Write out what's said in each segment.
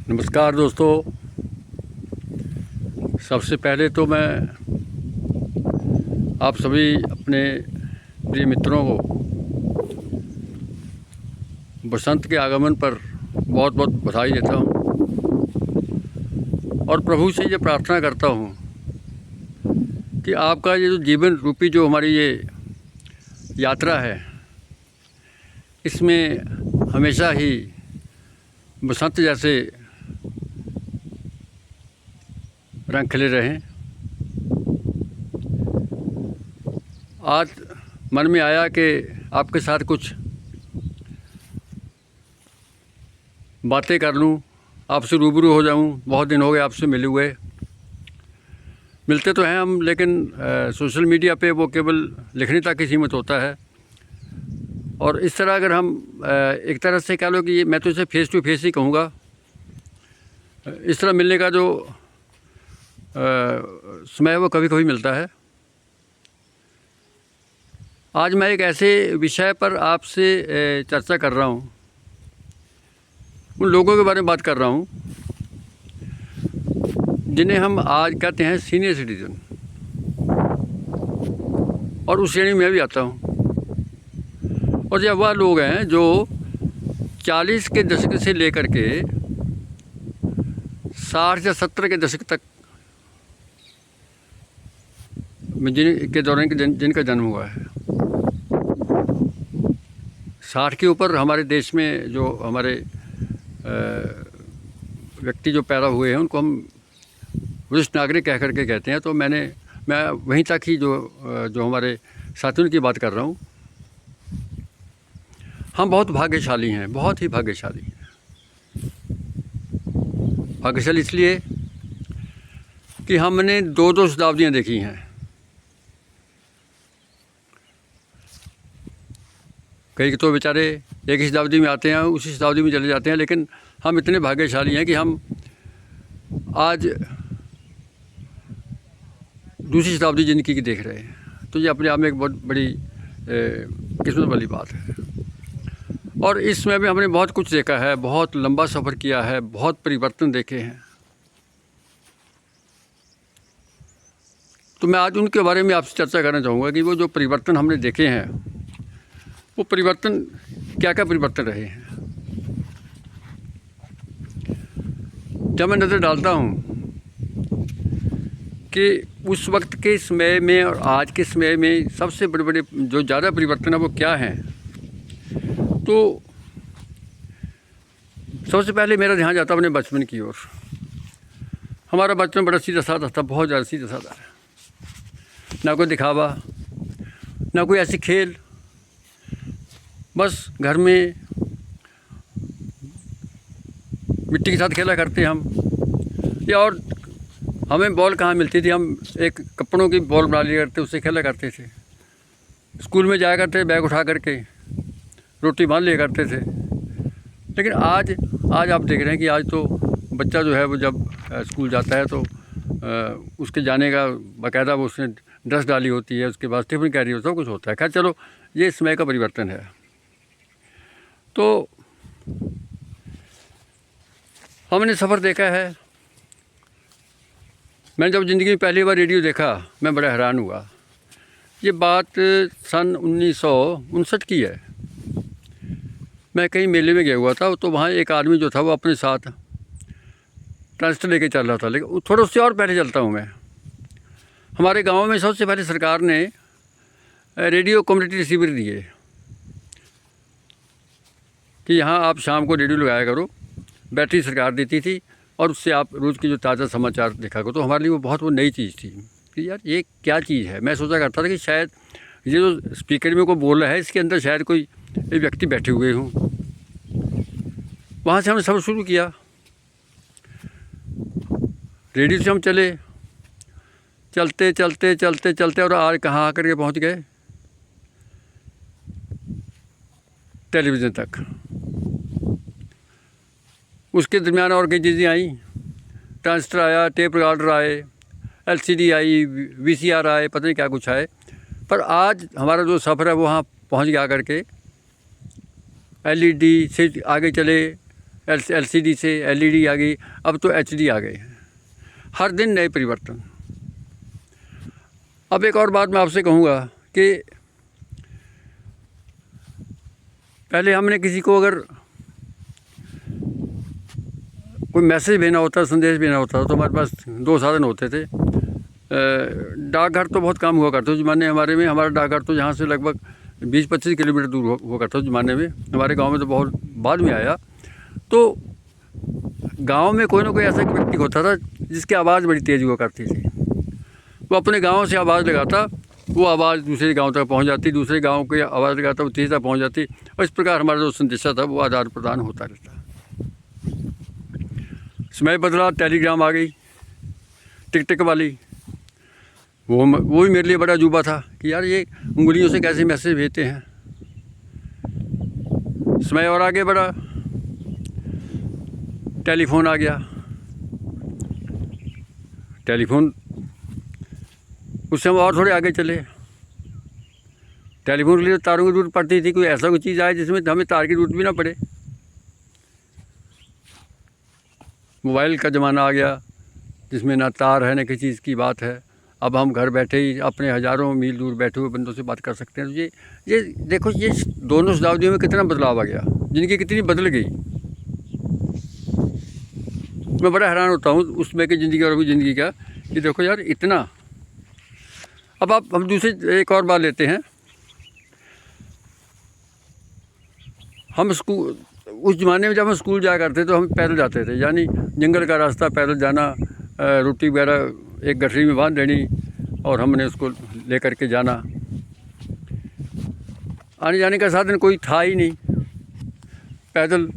नमस्कार दोस्तों। सबसे पहले तो मैं आप सभी अपने प्रिय मित्रों को बसंत के आगमन पर बहुत बहुत बधाई देता हूँ और प्रभु से ये प्रार्थना करता हूँ कि आपका ये जो जीवन रूपी जो हमारी ये यात्रा है, इसमें हमेशा ही बसंत जैसे रंग खिले रहें। आज मन में आया कि आपके साथ कुछ बातें कर लूं, आपसे रूबरू हो जाऊं। बहुत दिन हो गए आपसे मिले हुए। मिलते तो हैं हम, लेकिन सोशल मीडिया पे वो केवल लिखने तक ही सीमित होता है। और इस तरह अगर हम एक तरह से कह लो कि मैं तो इसे फेस टू फेस ही कहूँगा, इस तरह मिलने का जो समय वो कभी कभी मिलता है। आज मैं एक ऐसे विषय पर आपसे चर्चा कर रहा हूँ, उन लोगों के बारे में बात कर रहा हूँ जिन्हें हम आज कहते हैं सीनियर सिटीज़न, और उस श्रेणी में भी आता हूँ। और ये वह लोग हैं जो 40 के दशक से लेकर के 60 या 70 के दशक तक जिनके दौरान जिनका जन्म हुआ है। 60 के ऊपर हमारे देश में जो हमारे व्यक्ति जो पैदा हुए हैं उनको हम वरिष्ठ नागरिक कह करके कहते हैं। तो मैं वहीं तक ही जो हमारे साथियों की बात कर रहा हूँ। हम बहुत भाग्यशाली हैं, बहुत ही भाग्यशाली हैं। भाग्यशाली इसलिए कि हमने दो शताब्दियाँ देखी हैं। कई तो बेचारे एक ही शताब्दी में आते हैं, उसी शताब्दी में चले जाते हैं, लेकिन हम इतने भाग्यशाली हैं कि हम आज दूसरी शताब्दी जिंदगी की देख रहे हैं। तो ये अपने आप में एक बहुत बड़ी किस्मत वाली बात है। और इसमें भी हमने बहुत कुछ देखा है, बहुत लंबा सफ़र किया है, बहुत परिवर्तन देखे हैं। तो मैं आज उनके बारे में आपसे चर्चा करना चाहूँगा कि वो जो परिवर्तन हमने देखे हैं, वो परिवर्तन क्या क्या परिवर्तन रहे हैं। जब मैं नज़र डालता हूँ कि उस वक्त के समय में और आज के समय में सबसे बड़े बड़े जो ज़्यादा परिवर्तन है वो क्या हैं, तो सबसे पहले मेरा ध्यान जाता है अपने बचपन की ओर। हमारा बचपन बड़ा सीधा साधा था, बहुत ज़्यादा सीधा साधा है। ना कोई दिखावा, ना कोई ऐसी खेल, बस घर में मिट्टी के साथ खेला करते हम। या और हमें बॉल कहाँ मिलती थी, हम एक कपड़ों की बॉल बना लिया करते, उससे खेला करते थे। स्कूल में जाया करते, बैग उठा करके रोटी बांध लिया करते थे। लेकिन आज आप देख रहे हैं कि आज तो बच्चा जो है वो जब स्कूल जाता है तो उसके जाने का बाकायदा वो उसने ड्रेस डाली होती है, उसके बाद टिफिन कैरी होता है, सब कुछ होता है। खैर चलो, ये समय का परिवर्तन है। तो हमने सफ़र देखा है। मैंने जब ज़िंदगी में पहली बार रेडियो देखा, मैं बड़ा हैरान हुआ। ये बात सन 1959 की है। मैं कहीं मेले में गया हुआ था, तो वहाँ एक आदमी जो था वो अपने साथ ट्रांजिस्टर लेके चल रहा था। लेकिन थोड़ा उससे और पहले चलता हूँ मैं। हमारे गांव में सबसे पहले सरकार ने रेडियो कम्युनिटी रिसीवर दिए कि यहाँ आप शाम को रेडियो लगाया करो। बैटरी सरकार देती थी और उससे आप रोज़ की जो ताज़ा समाचार देखा करो। तो हमारे लिए वो नई चीज़ थी कि यार ये क्या चीज़ है। मैं सोचा करता था कि शायद ये जो स्पीकर में कोई बोल रहा है, इसके अंदर शायद कोई एक व्यक्ति बैठे हुए हों। वहाँ से हमने सफ़र शुरू किया। रेडियो से हम चलते और आज कहाँ आकर के पहुँच गए, टेलीविज़न तक। उसके दरमियान और कई चीज़ें आई। ट्रांजिस्टर आया, टेप रिकॉर्डर आए, LCD आई, VCR आए, पता नहीं क्या कुछ आए। पर आज हमारा जो सफ़र है वो वहाँ पहुँच गया करके। LED से आगे चले LCD से LED आ गई, अब तो HD आ गए हैं। हर दिन नए परिवर्तन। अब एक और बात मैं आपसे कहूँगा कि पहले हमने किसी को अगर कोई मैसेज भेजना होता, संदेश भेजना होता तो हमारे पास 2 साधन होते थे। डाकघर तो बहुत कम हुआ करते उस ज़माने हमारे में। हमारा डाकघर तो यहाँ से लगभग 20-25 किलोमीटर दूर हुआ करता उस ज़माने में। हमारे गांव में तो बहुत बाद में आया। तो गांव में कोई ना कोई ऐसा व्यक्ति होता था जिसकी आवाज़ बड़ी तेज़ हुआ करती थी। वो अपने गांव से आवाज़ लगाता, वो आवाज़ दूसरे गांव तक पहुंच जाती, दूसरे गांव की आवाज़ लगाता, वो तीसरा पहुंच जाती, और इस प्रकार हमारा जो संदेशा था वो आदान प्रदान होता रहता। समय बदला, टेलीग्राम आ गई, टिक वाली। वो भी मेरे लिए बड़ा अजूबा था कि यार ये उंगलियों से कैसे मैसेज भेजते हैं। समय और आगे बढ़ा, टेलीफोन आ गया। टेलीफोन उससे हम और थोड़े आगे चले। टेलीफोन के लिए तारों की जरूरत पड़ती थी, कोई ऐसा कोई चीज़ आए जिसमें हमें तार की जरूरत भी ना पड़े। मोबाइल का ज़माना आ गया जिसमें ना तार है, ना किसी चीज़ की बात है। अब हम घर बैठे ही अपने हज़ारों मील दूर बैठे हुए बंदों से बात कर सकते हैं। तो ये देखो, ये दोनों शताब्दियों में कितना बदलाव आ गया, जिनकी कितनी बदल गई। मैं बड़ा हैरान होता हूँ उसमें की ज़िंदगी और अभी ज़िंदगी का, कि देखो यार इतना। अब हम दूसरी एक और बात लेते हैं। हम स्कूल, उस ज़माने में जब हम स्कूल जाया करते तो हम पैदल जाते थे, यानी जंगल का रास्ता पैदल जाना, रोटी वगैरह एक गठरी में बांध देनी और हमने उसको लेकर के जाना। आने जाने का साधन कोई था ही नहीं, पैदल।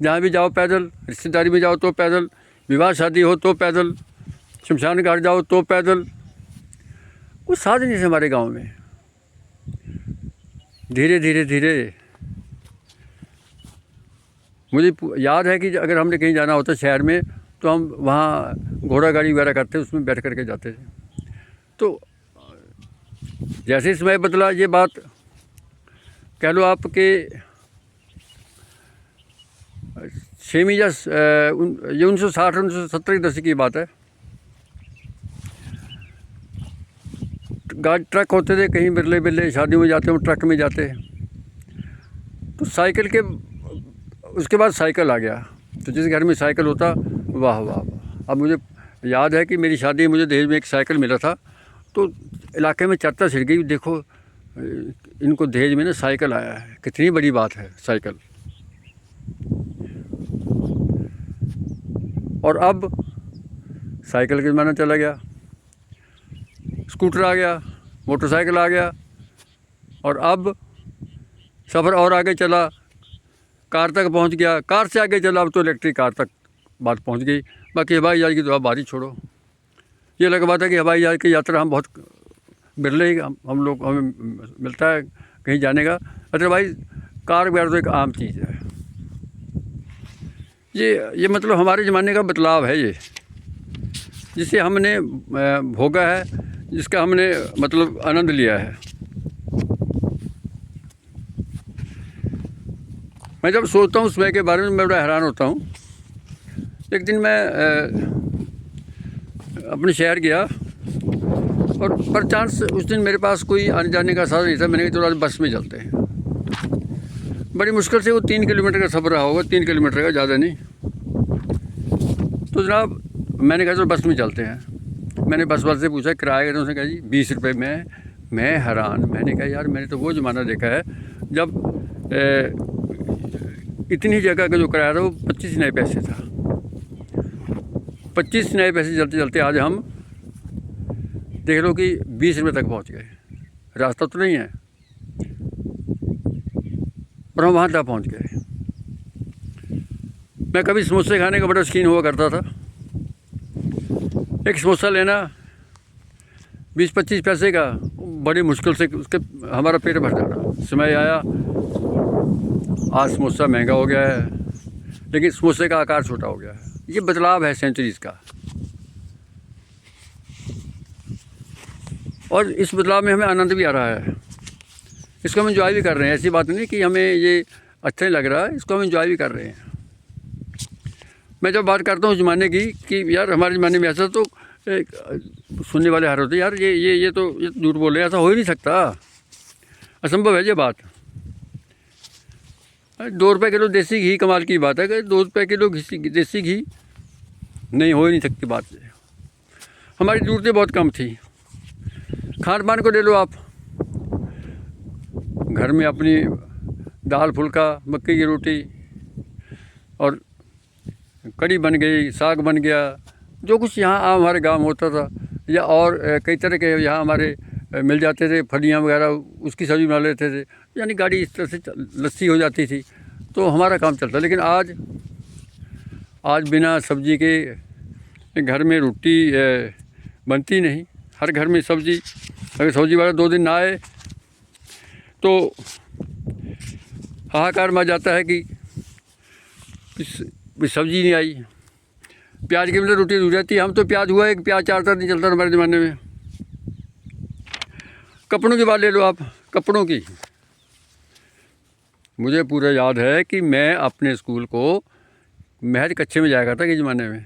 जहाँ भी जाओ पैदल, रिश्तेदारी में जाओ तो पैदल, विवाह शादी हो तो पैदल, शमशान घाट जाओ तो पैदल। कुछ साधन नहीं थे हमारे गांव में। धीरे धीरे मुझे याद है कि अगर हमने कहीं जाना होता शहर में तो हम वहाँ घोड़ा गाड़ी वगैरह करते, उसमें बैठ करके जाते थे। तो जैसे समय बदला, ये बात कह लो आप कि 6वीं या ये 1960-1970 की दशक की बात है। गाड़ी ट्रक होते थे, कहीं बिरले शादियों में जाते हम ट्रक में जाते। तो साइकिल के, उसके बाद साइकिल आ गया। तो जिस घर में साइकिल होता, वाह वाह वाह। अब मुझे याद है कि मेरी शादी में मुझे दहेज में एक साइकिल मिला था। तो इलाके में चर्चा छिड़ गई, देखो इनको दहेज में ना साइकिल आया है, कितनी बड़ी बात है साइकिल। और अब साइकिल का ज़माना चला गया, स्कूटर आ गया, मोटरसाइकिल आ गया, और अब सफ़र और आगे चला, कार तक पहुंच गया। कार से आगे चला, अब तो इलेक्ट्रिक कार तक बात पहुंच गई। बाकी हवाई जहाज़ की तो आप बात ही छोड़ो। ये लगा बात है कि हवाई जहाज़ की यात्रा हम बहुत बिरले ही हम लोग, हमें मिलता है कहीं जाने का। अदरवाइज़ कार वगैरह तो एक आम चीज़ है। ये मतलब हमारे ज़माने का बदलाव है ये, जिसे हमने भोगा है, जिसका हमने मतलब आनंद लिया है। मैं जब सोचता हूँ समय के बारे में मैं बड़ा हैरान होता हूँ। एक दिन मैं अपने शहर गया और पर चांस उस दिन मेरे पास कोई आने जाने का साधन नहीं था। मैंने कहा चलो आज बस में चलते हैं। बड़ी मुश्किल से वो 3 किलोमीटर का सफ़र रहा होगा, 3 किलोमीटर का, ज़्यादा नहीं। तो जनाब मैंने कहा चलो बस में चलते हैं। मैंने बस वाले से पूछा किराया कितना, उसने कहा जी 20 रुपये में। मैं हैरान, मैंने कहा यार मैंने तो वो ज़माना देखा है जब इतनी जगह का जो किराया था वो 25 नए पैसे था। 25 नए पैसे चलते चलते आज हम देख लो कि 20 रुपये तक पहुंच गए। रास्ता तो नहीं है पर हम वहाँ तक पहुंच गए। मैं कभी समोसे खाने का बड़ा शौकीन हुआ करता था। एक समोसा लेना 20-25 पैसे का, बड़ी मुश्किल से उसके हमारा पेट भर जाना। समय आया, आज समोसा महंगा हो गया है, लेकिन समोसे का आकार छोटा हो गया है। ये बदलाव है सेंचुरीज़ का, और इस बदलाव में हमें आनंद भी आ रहा है। इसको हम एंजॉय भी कर रहे हैं। ऐसी बात नहीं कि हमें ये अच्छा नहीं लग रहा है, इसको हम एंजॉय भी कर रहे हैं। मैं जब बात करता हूँ उस ज़माने की कि यार हमारे ज़माने में ऐसा, तो सुनने वाले हार होते यार ये तो झूठ बोल रहे हैं, ऐसा हो ही नहीं सकता, असंभव है ये बात। 2 रुपये किलो देसी घी कमाल की बात है कि 2 रुपये किलो देसी घी नहीं, हो ही नहीं सकती बात। हमारी ज़रूरतें बहुत कम थी। खान पान को ले लो आप, घर में अपनी दाल फुल्का, मक्की की रोटी और कड़ी बन गई, साग बन गया, जो कुछ यहाँ हमारे गांव में होता था, या और कई तरह के यहाँ हमारे मिल जाते थे, फलियाँ वगैरह, उसकी सब्ज़ी बना लेते थे, यानी गाड़ी इस तरह से लस्सी हो जाती थी, तो हमारा काम चलता। लेकिन आज बिना सब्ज़ी के घर में रोटी बनती नहीं। हर घर में सब्ज़ी, अगर सब्ज़ी वाला 2 दिन ना आए तो हाहाकार मच जाता है कि सब्ज़ी नहीं आई। प्याज के बिना रोटी अधूरी रहती है। हम तो प्याज हुआ एक प्याज 4 नहीं चलता हमारे ज़माने में। कपड़ों की बात ले लो आप, कपड़ों की, मुझे पूरा याद है कि मैं अपने स्कूल को महज कच्छे में जाया करता के ज़माने में।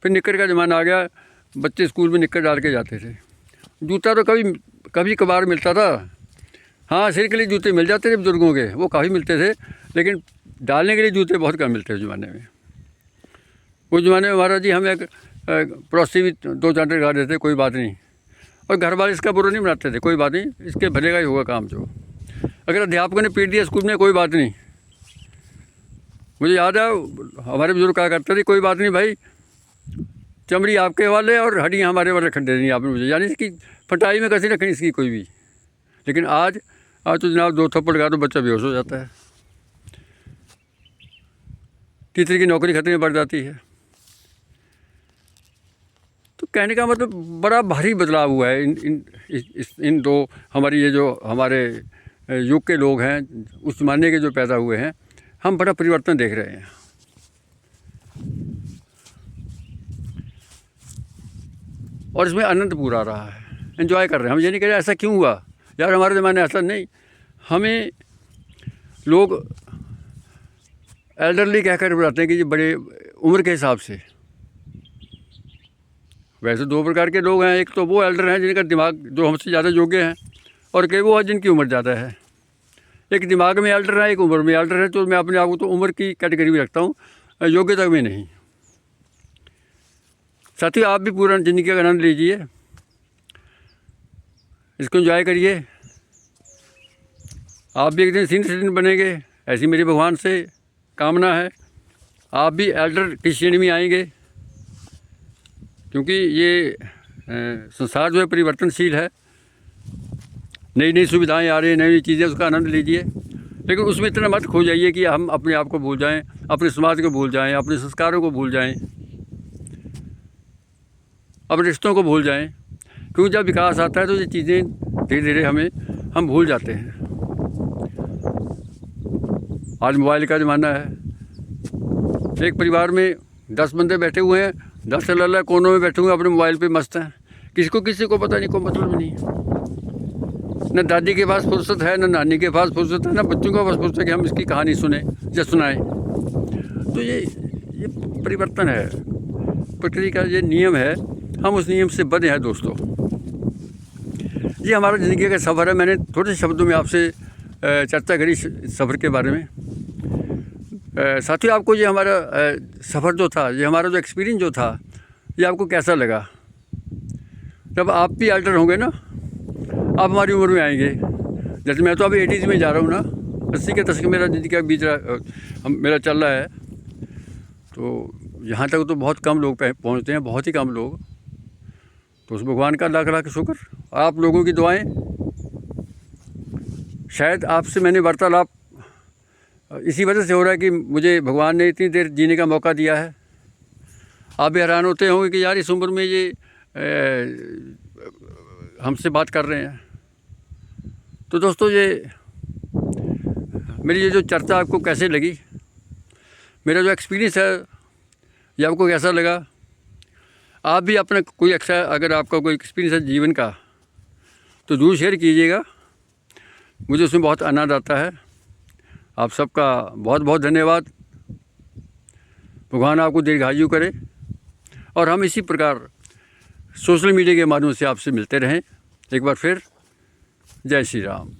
फिर निक्कर का ज़माना आ गया, बच्चे स्कूल में निक्कर डाल के जाते थे। जूता तो कभी कभार मिलता था, हाँ सिर के लिए जूते मिल जाते थे बुजुर्गों के, वो काफ़ी मिलते थे, लेकिन डालने के लिए जूते बहुत कम मिलते थे उस ज़माने में। उस ज़माने में महाराज जी हम एक पड़ोसी भी 2 चांटे लगा देते, कोई बात नहीं, और घर वाले इसका बुरा नहीं बनाते थे, कोई बात नहीं, इसके भले का ही होगा काम। जो अगर अध्यापकों ने पीट दिया स्कूल में, कोई बात नहीं। मुझे याद है हमारे बुजुर्ग कहा करते थे, कोई बात नहीं भाई, चमड़ी आपके वाले और हड्डियाँ हमारे वाले रख देनी आपने मुझे, यानी इसकी फटाई में कैसे रखनी इसकी कोई भी। लेकिन आज तो जनाब 2 थप्पड़ लगा तो बच्चा बेहोश हो जाता है, टीचर की नौकरी खतरे में पड़ जाती है। तो कहने का मतलब बड़ा भारी बदलाव हुआ है इन 2 हमारी ये जो हमारे युग के लोग हैं, उस ज़माने के जो पैदा हुए हैं, हम बड़ा परिवर्तन देख रहे हैं। और इसमें आनंद पूरा आ रहा है, एंजॉय कर रहे हैं हम। ये नहीं कह रहे ऐसा क्यों हुआ यार, हमारे ज़माने ऐसा नहीं। हमें लोग एल्डरली कहकर बुलाते हैं कि ये बड़े उम्र के हिसाब से। वैसे 2 प्रकार के लोग हैं, एक तो वो एल्डर हैं जिनका दिमाग जो हमसे ज़्यादा योग्य हैं, और कई वो हैं जिनकी उम्र ज़्यादा है। एक दिमाग में एल्डर है, एक उम्र में एल्डर है। तो मैं अपने आप को तो उम्र की कैटेगरी में रखता हूँ, योग्यता में नहीं। साथियों, आप भी पूरा ज़िंदगी का आनंद लीजिए, इसको एंजॉय करिए। आप भी एक दिन सीनियर सिटीजन बनेंगे, ऐसी मेरी भगवान से कामना है। आप भी एल्डर की श्रेणी में आएंगे, क्योंकि ये संसार जो है परिवर्तनशील है, नई नई सुविधाएं आ रही हैं, नई नई चीज़ें, उसका आनंद लीजिए। लेकिन उसमें इतना मत खो जाइए कि हम अपने आप को भूल जाएं, अपने समाज को भूल जाएं, अपने संस्कारों को भूल जाएं, अपने रिश्तों को भूल जाएं। क्योंकि जब विकास आता है तो ये चीज़ें धीरे धीरे हम भूल जाते हैं। आज मोबाइल का ज़माना है, एक परिवार में 10 बंदे बैठे हुए हैं, 10 अलग कोनों में बैठे हुए अपने मोबाइल पे मस्त हैं। किसी को पता नहीं, कोई मतलब नहीं। न दादी के पास फुर्सत है, न नानी के पास फुर्सत है, न बच्चों के पास फुर्सत है कि हम इसकी कहानी सुने या सुनाएं। तो ये परिवर्तन है, प्रकृति का ये नियम है, हम उस नियम से बने हैं दोस्तों। ये हमारा ज़िंदगी का सफ़र है। मैंने थोड़े से शब्दों में आपसे चर्चा करी सफ़र के बारे में। साथियों, आपको ये हमारा सफ़र जो था, ये हमारा जो एक्सपीरियंस जो था, ये आपको कैसा लगा? जब आप भी एल्डर होंगे ना, आप हमारी उम्र में आएंगे। जैसे मैं तो अभी 80s में जा रहा हूँ ना, 80 के दशक मेरा ज़िंदगी का बीच मेरा चल रहा है। तो यहाँ तक तो बहुत कम लोग पहुँचते हैं, बहुत ही कम लोग। तो उस भगवान का लाख लाख शुक्र, आप लोगों की दुआएं। शायद आपसे मैंने वार्तालाप इसी वजह से हो रहा है कि मुझे भगवान ने इतनी देर जीने का मौका दिया है। आप भी हैरान होते होंगे कि यार इस उम्र में ये हमसे बात कर रहे हैं। तो दोस्तों, ये मेरी ये जो चर्चा आपको कैसे लगी, मेरा जो एक्सपीरियंस है, ये आपको कैसा लगा? आप भी अपना कोई अगर आपका कोई एक्सपीरियंस है जीवन का, तो ज़रूर शेयर कीजिएगा। मुझे उसमें बहुत आनंद आता है। आप सबका बहुत बहुत धन्यवाद। भगवान आपको दीर्घायु करे और हम इसी प्रकार सोशल मीडिया के माध्यम से आपसे मिलते रहें। एक बार फिर जय श्री राम।